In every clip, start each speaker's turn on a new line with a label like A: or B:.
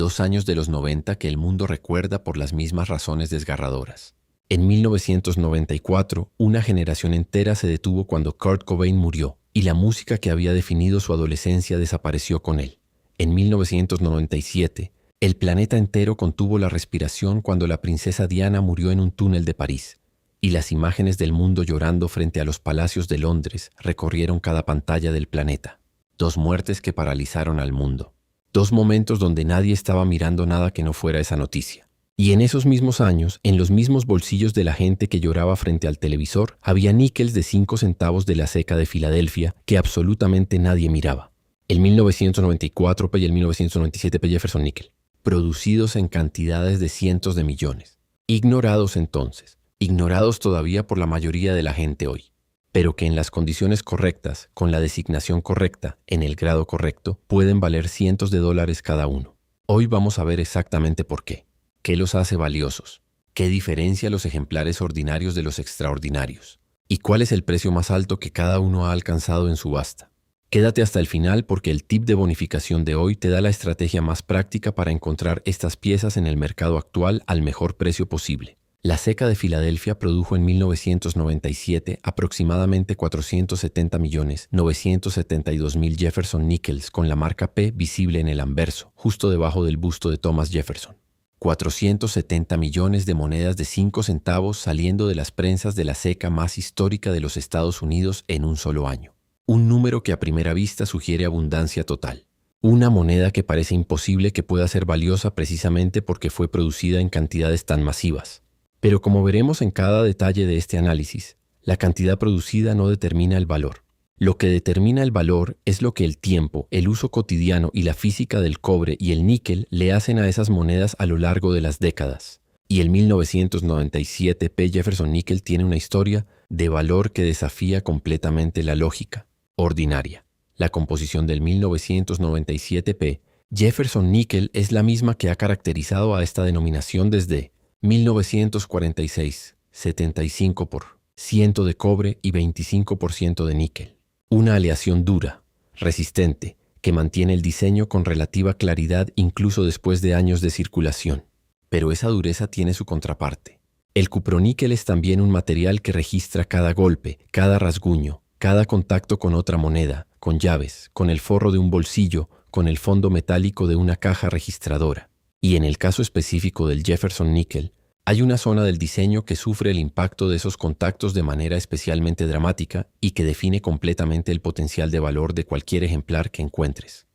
A: 2 años de los 90 que el mundo recuerda por las mismas razones desgarradoras. En 1994, una generación entera se detuvo cuando Kurt Cobain murió y la música que había definido su adolescencia desapareció con él. En 1997, el planeta entero contuvo la respiración cuando la princesa Diana murió en un túnel de París, y las imágenes del mundo llorando frente a los palacios de Londres recorrieron cada pantalla del planeta. 2 muertes que paralizaron al mundo. 2 momentos donde nadie estaba mirando nada que no fuera esa noticia. Y en esos mismos años, en los mismos bolsillos de la gente que lloraba frente al televisor, había níqueles de 5 centavos de la ceca de Filadelfia que absolutamente nadie miraba. El 1994 y el 1997 Jefferson Nickel, producidos en cantidades de cientos de millones. Ignorados entonces, ignorados todavía por la mayoría de la gente hoy, pero que en las condiciones correctas, con la designación correcta, en el grado correcto, pueden valer cientos de dólares cada uno. Hoy vamos a ver exactamente por qué. ¿Qué los hace valiosos? ¿Qué diferencia los ejemplares ordinarios de los extraordinarios? ¿Y cuál es el precio más alto que cada uno ha alcanzado en subasta? Quédate hasta el final porque el tip de bonificación de hoy te da la estrategia más práctica para encontrar estas piezas en el mercado actual al mejor precio posible. La ceca de Filadelfia produjo en 1997 aproximadamente 470.972.000 Jefferson Nickels con la marca P visible en el anverso, justo debajo del busto de Thomas Jefferson. 470 millones de monedas de 5 centavos saliendo de las prensas de la ceca más histórica de los Estados Unidos en un solo año. Un número que a primera vista sugiere abundancia total. Una moneda que parece imposible que pueda ser valiosa precisamente porque fue producida en cantidades tan masivas. Pero como veremos en cada detalle de este análisis, la cantidad producida no determina el valor. Lo que determina el valor es lo que el tiempo, el uso cotidiano y la física del cobre y el níquel le hacen a esas monedas a lo largo de las décadas. Y el 1997 P. Jefferson Nickel tiene una historia de valor que desafía completamente la lógica ordinaria. La composición del 1997 P. Jefferson Nickel es la misma que ha caracterizado a esta denominación desde 1946, 75% de cobre y 25% de níquel. Una aleación dura, resistente, que mantiene el diseño con relativa claridad incluso después de años de circulación. Pero esa dureza tiene su contraparte. El cuproníquel es también un material que registra cada golpe, cada rasguño, cada contacto con otra moneda, con llaves, con el forro de un bolsillo, con el fondo metálico de una caja registradora. Y en el caso específico del Jefferson Nickel, hay una zona del diseño que sufre el impacto de esos contactos de manera especialmente dramática y que define completamente el potencial de valor de cualquier ejemplar que encuentres.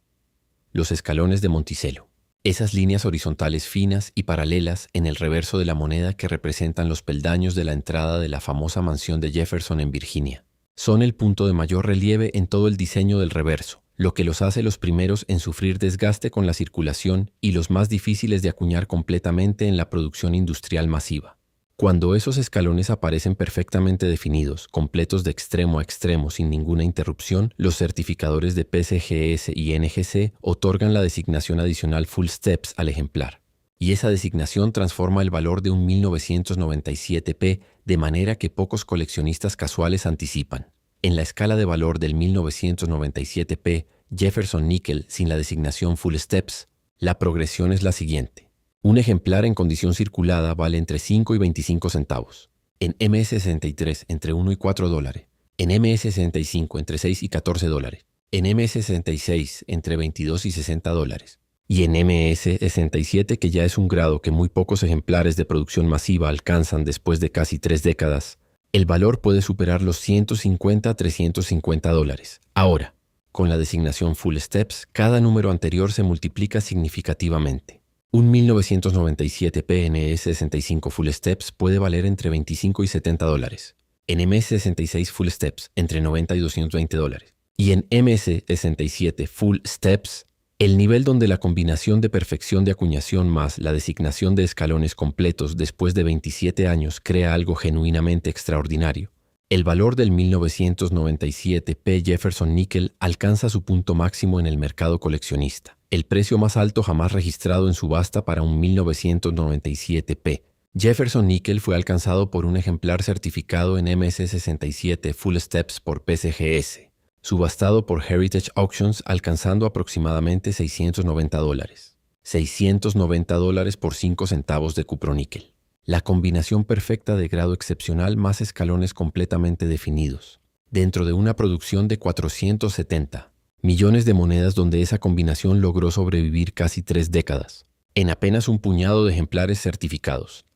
A: Los escalones de Monticello. Esas líneas horizontales finas y paralelas en el reverso de la moneda que representan los peldaños de la entrada de la famosa mansión de Jefferson en Virginia. Son el punto de mayor relieve en todo el diseño del reverso, lo que los hace los primeros en sufrir desgaste con la circulación y los más difíciles de acuñar completamente en la producción industrial masiva. Cuando esos escalones aparecen perfectamente definidos, completos de extremo a extremo sin ninguna interrupción, los certificadores de PCGS y NGC otorgan la designación adicional Full Steps al ejemplar. Y esa designación transforma el valor de un 1997P de manera que pocos coleccionistas casuales anticipan. En la escala de valor del 1997P Jefferson Nickel sin la designación Full Steps, la progresión es la siguiente. Un ejemplar en condición circulada vale entre 5 y 25 centavos. En MS63 entre 1 y 4 dólares. En MS65 entre 6 y 14 dólares. En MS66 entre 22 y 60 dólares. Y en MS67, que ya es un grado que muy pocos ejemplares de producción masiva alcanzan después de casi 3 décadas, el valor puede superar los 150 a 350 dólares. Ahora, con la designación Full Steps, cada número anterior se multiplica significativamente. Un 1997 PNS65 Full Steps puede valer entre 25 y 70 dólares. En MS66 Full Steps, entre 90 y 220 dólares. Y en MS67 Full Steps, el nivel donde la combinación de perfección de acuñación más la designación de escalones completos después de 27 años crea algo genuinamente extraordinario. El valor del 1997 P. Jefferson Nickel alcanza su punto máximo en el mercado coleccionista, el precio más alto jamás registrado en subasta para un 1997 P. Jefferson Nickel fue alcanzado por un ejemplar certificado en MS67 Full Steps por PCGS, subastado por Heritage Auctions alcanzando aproximadamente 690 dólares. $690 por 5 centavos de cuproníquel. La combinación perfecta de grado excepcional más escalones completamente definidos, dentro de una producción de 470 millones de monedas donde esa combinación logró sobrevivir casi 3 décadas, en apenas un puñado de ejemplares certificados.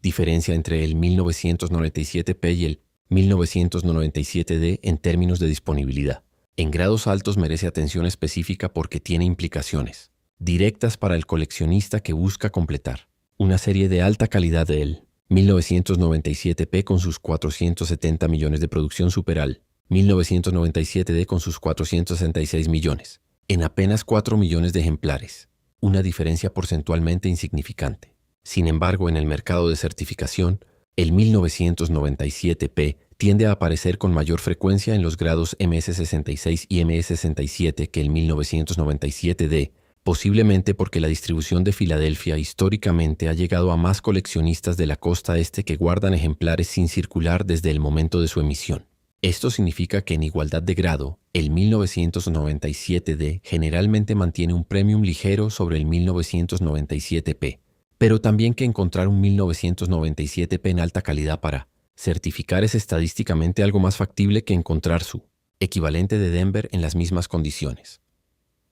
A: Diferencia entre el 1997P y el 1997D en términos de disponibilidad. En grados altos merece atención específica porque tiene implicaciones directas para el coleccionista que busca completar una serie de alta calidad del 1997P con sus 470 millones de producción supera al 1997D con sus 466 millones, en apenas 4 millones de ejemplares, una diferencia porcentualmente insignificante. Sin embargo, en el mercado de certificación, el 1997P tiende a aparecer con mayor frecuencia en los grados MS66 y MS67 que el 1997D, posiblemente porque la distribución de Filadelfia históricamente ha llegado a más coleccionistas de la costa este que guardan ejemplares sin circular desde el momento de su emisión. Esto significa que en igualdad de grado, el 1997D generalmente mantiene un premium ligero sobre el 1997P, pero también que encontrar un 1997P en alta calidad para certificar es estadísticamente algo más factible que encontrar su equivalente de Denver en las mismas condiciones.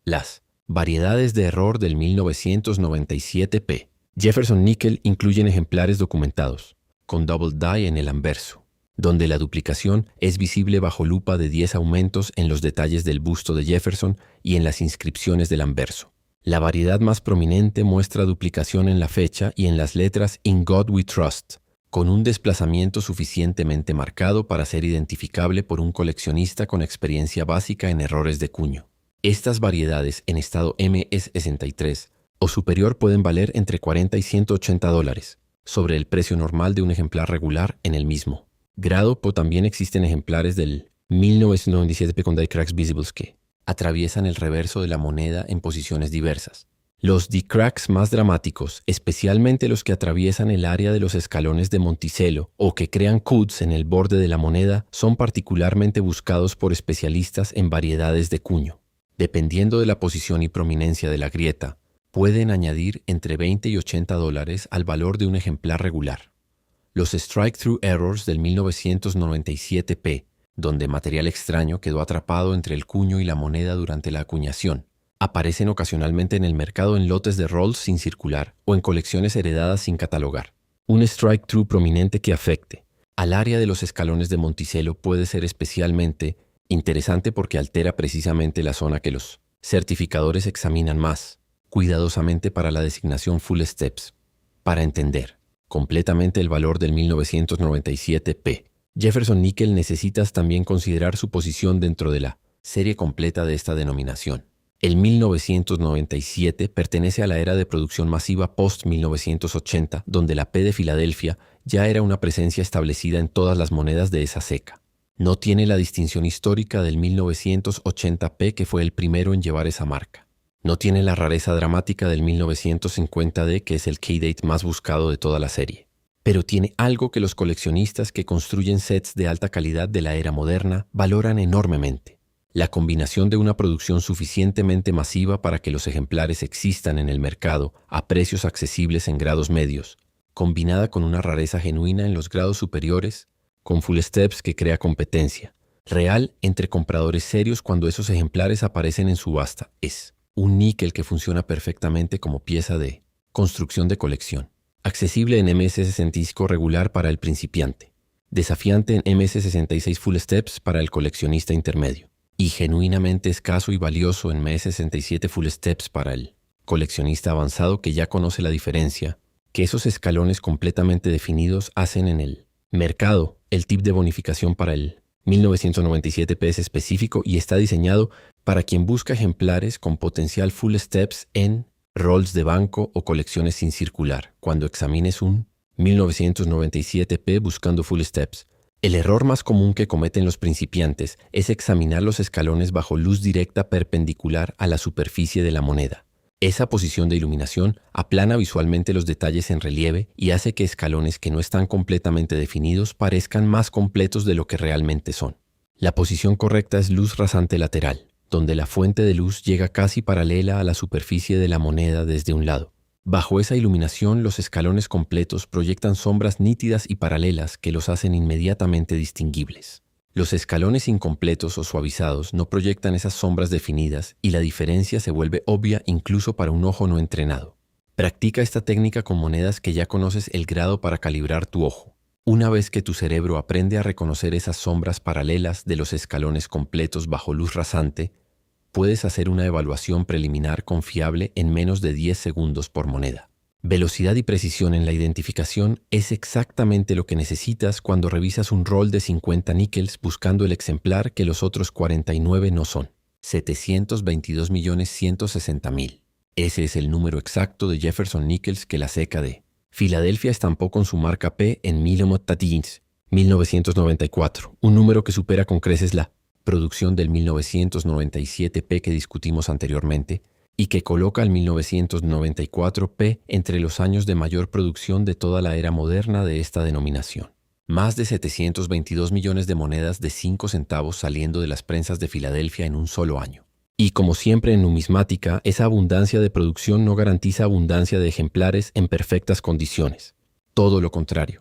A: Las variedades de error del 1997P. Jefferson Nickel incluyen ejemplares documentados, con double die en el anverso, donde la duplicación es visible bajo lupa de 10 aumentos en los detalles del busto de Jefferson y en las inscripciones del anverso. La variedad más prominente muestra duplicación en la fecha y en las letras In God We Trust, con un desplazamiento suficientemente marcado para ser identificable por un coleccionista con experiencia básica en errores de cuño. Estas variedades en estado MS63 o superior pueden valer entre $40 y $180, sobre el precio normal de un ejemplar regular en el mismo grado. También existen ejemplares del 1997P con die cracks visibles que atraviesan el reverso de la moneda en posiciones diversas. Los die-cracks más dramáticos, especialmente los que atraviesan el área de los escalones de Monticello o que crean cuts en el borde de la moneda, son particularmente buscados por especialistas en variedades de cuño. Dependiendo de la posición y prominencia de la grieta, pueden añadir entre $20 y $80 al valor de un ejemplar regular. Los strike-through errors del 1997P, donde material extraño quedó atrapado entre el cuño y la moneda durante la acuñación, aparecen ocasionalmente en el mercado en lotes de rolls sin circular o en colecciones heredadas sin catalogar. Un strike-through prominente que afecte al área de los escalones de Monticello puede ser especialmente interesante porque altera precisamente la zona que los certificadores examinan más cuidadosamente para la designación full steps. Para entender completamente el valor del 1997P, Jefferson Nickel necesitas también considerar su posición dentro de la serie completa de esta denominación. El 1997 pertenece a la era de producción masiva post-1980, donde la P de Filadelfia ya era una presencia establecida en todas las monedas de esa ceca. No tiene la distinción histórica del 1980P, que fue el primero en llevar esa marca. No tiene la rareza dramática del 1950D, que es el keydate más buscado de toda la serie. Pero tiene algo que los coleccionistas que construyen sets de alta calidad de la era moderna valoran enormemente: la combinación de una producción suficientemente masiva para que los ejemplares existan en el mercado a precios accesibles en grados medios, combinada con una rareza genuina en los grados superiores, con full steps que crea competencia real entre compradores serios cuando esos ejemplares aparecen en subasta. Es un níquel que funciona perfectamente como pieza de construcción de colección. Accesible en MS65 regular para el principiante, desafiante en MS66 Full Steps para el coleccionista intermedio, y genuinamente escaso y valioso en MS67 Full Steps para el coleccionista avanzado que ya conoce la diferencia que esos escalones completamente definidos hacen en el mercado. El tip de bonificación para el 1997P es específico y está diseñado para quien busca ejemplares con potencial Full Steps en rolls de banco o colecciones sin circular. Cuando examines un 1997P buscando Full Steps, el error más común que cometen los principiantes es examinar los escalones bajo luz directa perpendicular a la superficie de la moneda. Esa posición de iluminación aplana visualmente los detalles en relieve y hace que escalones que no están completamente definidos parezcan más completos de lo que realmente son. La posición correcta es luz rasante lateral, donde la fuente de luz llega casi paralela a la superficie de la moneda desde un lado. Bajo esa iluminación, los escalones completos proyectan sombras nítidas y paralelas que los hacen inmediatamente distinguibles. Los escalones incompletos o suavizados no proyectan esas sombras definidas y la diferencia se vuelve obvia incluso para un ojo no entrenado. Practica esta técnica con monedas que ya conoces el grado para calibrar tu ojo. Una vez que tu cerebro aprende a reconocer esas sombras paralelas de los escalones completos bajo luz rasante, puedes hacer una evaluación preliminar confiable en menos de 10 segundos por moneda. Velocidad y precisión en la identificación es exactamente lo que necesitas cuando revisas un rol de 50 níqueles buscando el ejemplar que los otros 49 no son. 722.160.000. Ese es el número exacto de Jefferson Nickels que la CECA de Filadelfia estampó con su marca P en 1994, un número que supera con creces la producción del 1997 P que discutimos anteriormente y que coloca al 1994 P entre los años de mayor producción de toda la era moderna de esta denominación. Más de 722 millones de monedas de 5 centavos saliendo de las prensas de Filadelfia en un solo año. Y como siempre en numismática, esa abundancia de producción no garantiza abundancia de ejemplares en perfectas condiciones. Todo lo contrario.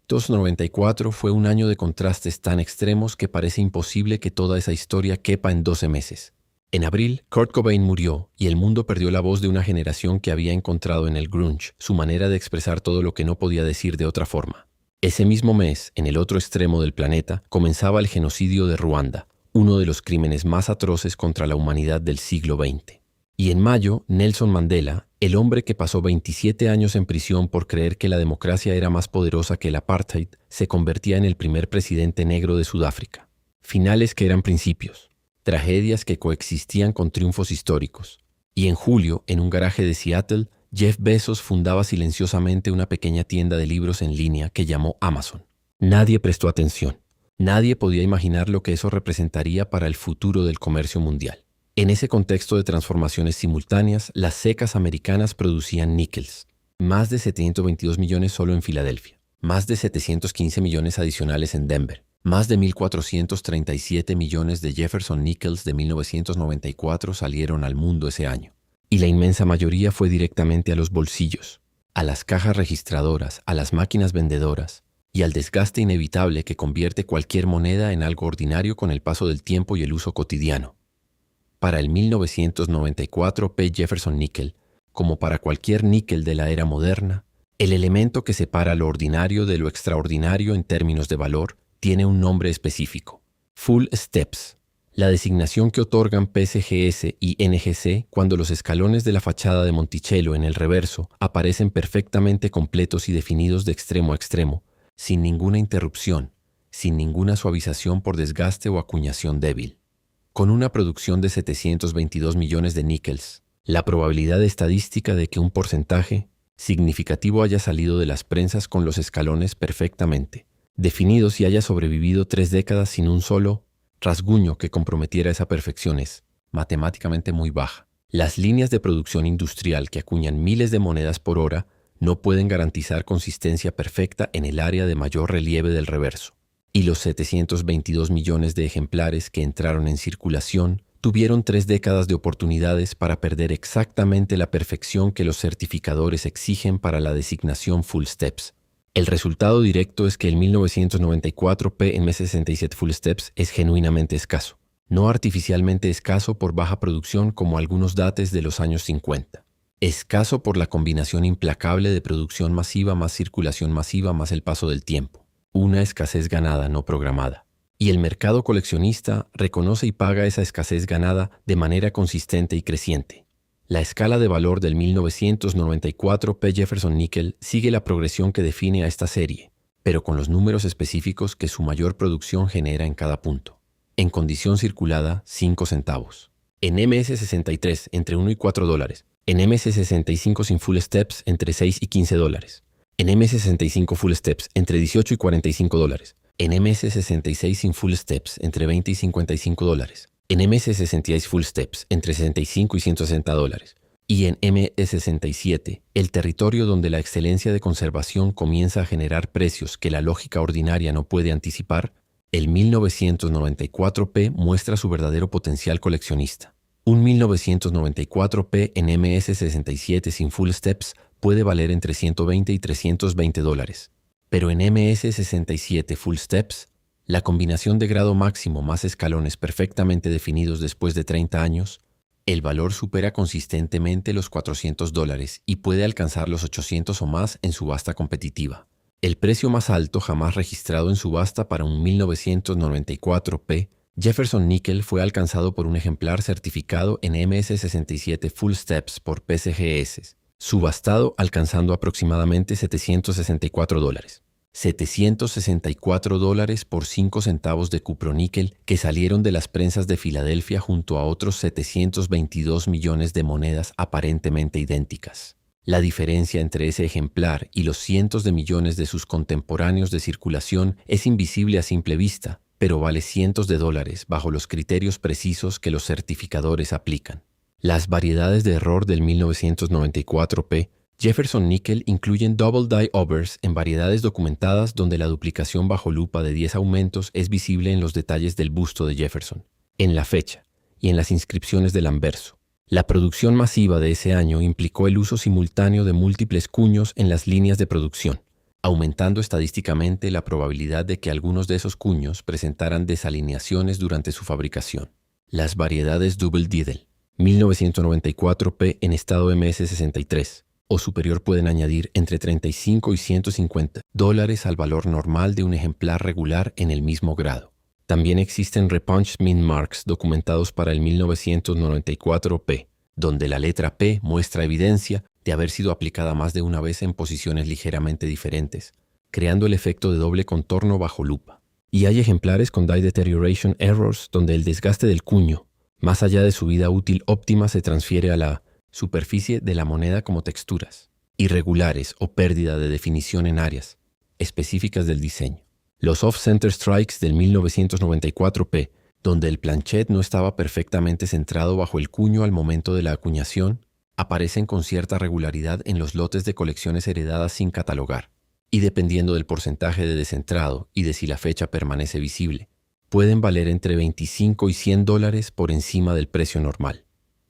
A: 1994 fue un año de contrastes tan extremos que parece imposible que toda esa historia quepa en 12 meses. En abril, Kurt Cobain murió y el mundo perdió la voz de una generación que había encontrado en el grunge su manera de expresar todo lo que no podía decir de otra forma. Ese mismo mes, en el otro extremo del planeta, comenzaba el genocidio de Ruanda, uno de los crímenes más atroces contra la humanidad del siglo XX. Y en mayo, Nelson Mandela, el hombre que pasó 27 años en prisión por creer que la democracia era más poderosa que el apartheid, se convertía en el primer presidente negro de Sudáfrica. Finales que eran principios, tragedias que coexistían con triunfos históricos. Y en julio, en un garaje de Seattle, Jeff Bezos fundaba silenciosamente una pequeña tienda de libros en línea que llamó Amazon. Nadie prestó atención. Nadie podía imaginar lo que eso representaría para el futuro del comercio mundial. En ese contexto de transformaciones simultáneas, las CECAs americanas producían níqueles. Más de 722 millones solo en Filadelfia. Más de 715 millones adicionales en Denver. Más de 1.437 millones de Jefferson Nickels de 1994 salieron al mundo ese año. Y la inmensa mayoría fue directamente a los bolsillos, a las cajas registradoras, a las máquinas vendedoras, y al desgaste inevitable que convierte cualquier moneda en algo ordinario con el paso del tiempo y el uso cotidiano. Para el 1994 P. Jefferson Nickel, como para cualquier níquel de la era moderna, el elemento que separa lo ordinario de lo extraordinario en términos de valor tiene un nombre específico: Full Steps, la designación que otorgan PSGS y NGC cuando los escalones de la fachada de Monticello en el reverso aparecen perfectamente completos y definidos de extremo a extremo, sin ninguna interrupción, sin ninguna suavización por desgaste o acuñación débil. Con una producción de 722 millones de níqueles, la probabilidad estadística de que un porcentaje significativo haya salido de las prensas con los escalones perfectamente definidos y haya sobrevivido 3 décadas sin un solo rasguño que comprometiera esa perfección es matemáticamente muy baja. Las líneas de producción industrial que acuñan miles de monedas por hora no pueden garantizar consistencia perfecta en el área de mayor relieve del reverso. Y los 722 millones de ejemplares que entraron en circulación tuvieron 3 décadas de oportunidades para perder exactamente la perfección que los certificadores exigen para la designación Full Steps. El resultado directo es que el 1994 PM67 Full Steps es genuinamente escaso, no artificialmente escaso por baja producción como algunos datos de los años 50. Escaso por la combinación implacable de producción masiva más circulación masiva más el paso del tiempo. Una escasez ganada no programada. Y el mercado coleccionista reconoce y paga esa escasez ganada de manera consistente y creciente. La escala de valor del 1994 P. Jefferson Nickel sigue la progresión que define a esta serie, pero con los números específicos que su mayor producción genera en cada punto. En condición circulada, 5 centavos. En MS63, entre 1 y 4 dólares. En MS65 sin Full Steps, entre 6 y 15 dólares. En MS65 Full Steps, entre 18 y 45 dólares. En MS66 sin Full Steps, entre 20 y 55 dólares. En MS66 Full Steps, entre 65 y 160 dólares. Y en MS67, el territorio donde la excelencia de conservación comienza a generar precios que la lógica ordinaria no puede anticipar, El 1994P muestra su verdadero potencial coleccionista. Un 1994P en MS67 sin full steps puede valer entre $120 y $320. Pero en MS67 full steps, la combinación de grado máximo más escalones perfectamente definidos después de 30 años, el valor supera consistentemente los $400 y puede alcanzar los $800 o más en subasta competitiva. El precio más alto jamás registrado en subasta para un 1994P Jefferson Nickel fue alcanzado por un ejemplar certificado en MS67 Full Steps por PCGS, subastado alcanzando aproximadamente $764. $764 por 5 centavos de cuproníquel que salieron de las prensas de Filadelfia junto a otros 722 millones de monedas aparentemente idénticas. La diferencia entre ese ejemplar y los cientos de millones de sus contemporáneos de circulación es invisible a simple vista, pero vale cientos de dólares bajo los criterios precisos que los certificadores aplican. Las variedades de error del 1994P Jefferson Nickel incluyen double die overs en variedades documentadas donde la duplicación bajo lupa de 10 aumentos es visible en los detalles del busto de Jefferson, en la fecha y en las inscripciones del anverso. La producción masiva de ese año implicó el uso simultáneo de múltiples cuños en las líneas de producción, aumentando estadísticamente la probabilidad de que algunos de esos cuños presentaran desalineaciones durante su fabricación. Las variedades Double Diddle, 1994P en estado MS63 o superior pueden añadir entre $35 y $150 al valor normal de un ejemplar regular en el mismo grado. También existen repunched min marks documentados para el 1994P, donde la letra P muestra evidencia de haber sido aplicada más de una vez en posiciones ligeramente diferentes, creando el efecto de doble contorno bajo lupa. Y hay ejemplares con die deterioration errors donde el desgaste del cuño, más allá de su vida útil óptima, se transfiere a la superficie de la moneda como texturas, irregulares o pérdida de definición en áreas específicas del diseño. Los off-center strikes del 1994P, donde el planchet no estaba perfectamente centrado bajo el cuño al momento de la acuñación, aparecen con cierta regularidad en los lotes de colecciones heredadas sin catalogar, y dependiendo del porcentaje de descentrado y de si la fecha permanece visible, pueden valer entre $25 y $100 por encima del precio normal.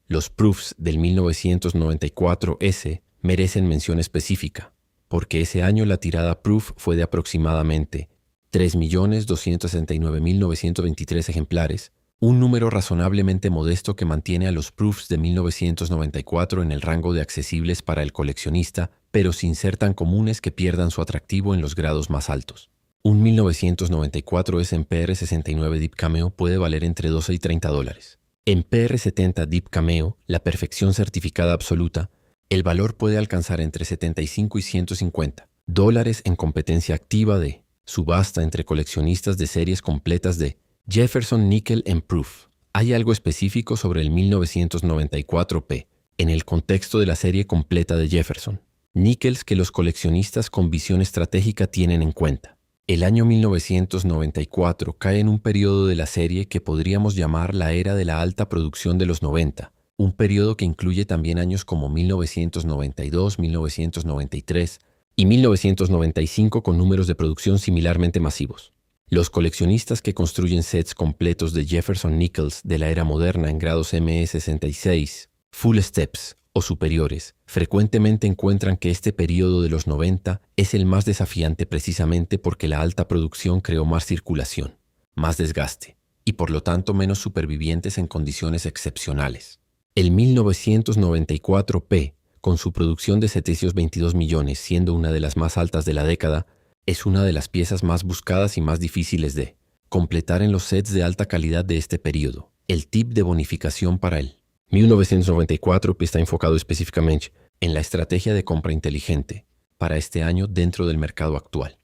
A: Los proofs del 1994S merecen mención específica, porque ese año la tirada proof fue de aproximadamente 3.269.923 ejemplares, un número razonablemente modesto que mantiene a los proofs de 1994 en el rango de accesibles para el coleccionista, pero sin ser tan comunes que pierdan su atractivo en los grados más altos. Un 1994S en PR69 Deep Cameo puede valer entre $12 y $30. En PR70 Deep Cameo, la perfección certificada absoluta, el valor puede alcanzar entre $75 y $150 en competencia activa de subasta entre coleccionistas de series completas de Jefferson Nickel and Proof. Hay algo específico sobre el 1994P en el contexto de la serie completa de Jefferson. Nickels que los coleccionistas con visión estratégica tienen en cuenta. El año 1994 cae en un periodo de la serie que podríamos llamar la era de la alta producción de los 90, un periodo que incluye también años como 1992, 1993 y 1995 con números de producción similarmente masivos. Los coleccionistas que construyen sets completos de Jefferson Nickels de la era moderna en grados MS66, full steps o superiores, frecuentemente encuentran que este periodo de los 90 es el más desafiante precisamente porque la alta producción creó más circulación, más desgaste y por lo tanto menos supervivientes en condiciones excepcionales. El 1994P, con su producción de 722 millones, siendo una de las más altas de la década, es una de las piezas más buscadas y más difíciles de completar en los sets de alta calidad de este periodo. El tip de bonificación para él. 1994 está enfocado específicamente en la estrategia de compra inteligente para este año dentro del mercado actual.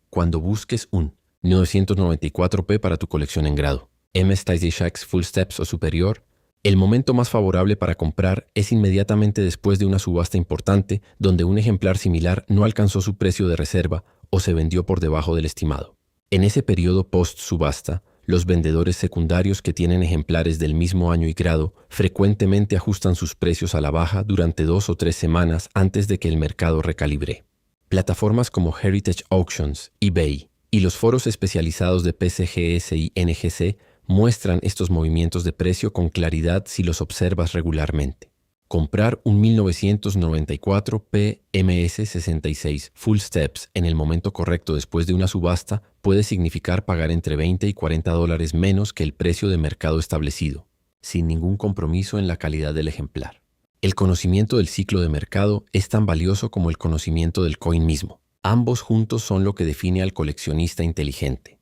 A: Cuando busques un 1994P para tu colección en grado, MS66 Full Steps o superior, el momento más favorable para comprar es inmediatamente después de una subasta importante donde un ejemplar similar no alcanzó su precio de reserva o se vendió por debajo del estimado. En ese periodo post-subasta, los vendedores secundarios que tienen ejemplares del mismo año y grado frecuentemente ajustan sus precios a la baja durante 2 o 3 semanas antes de que el mercado recalibre. Plataformas como Heritage Auctions, eBay Y los foros especializados de PCGS y NGC muestran estos movimientos de precio con claridad si los observas regularmente. Comprar un 1994 PMS66 Full Steps en el momento correcto después de una subasta puede significar pagar entre $20 y $40 menos que el precio de mercado establecido, sin ningún compromiso en la calidad del ejemplar. El conocimiento del ciclo de mercado es tan valioso como el conocimiento del coin mismo. Ambos juntos son lo que define al coleccionista inteligente.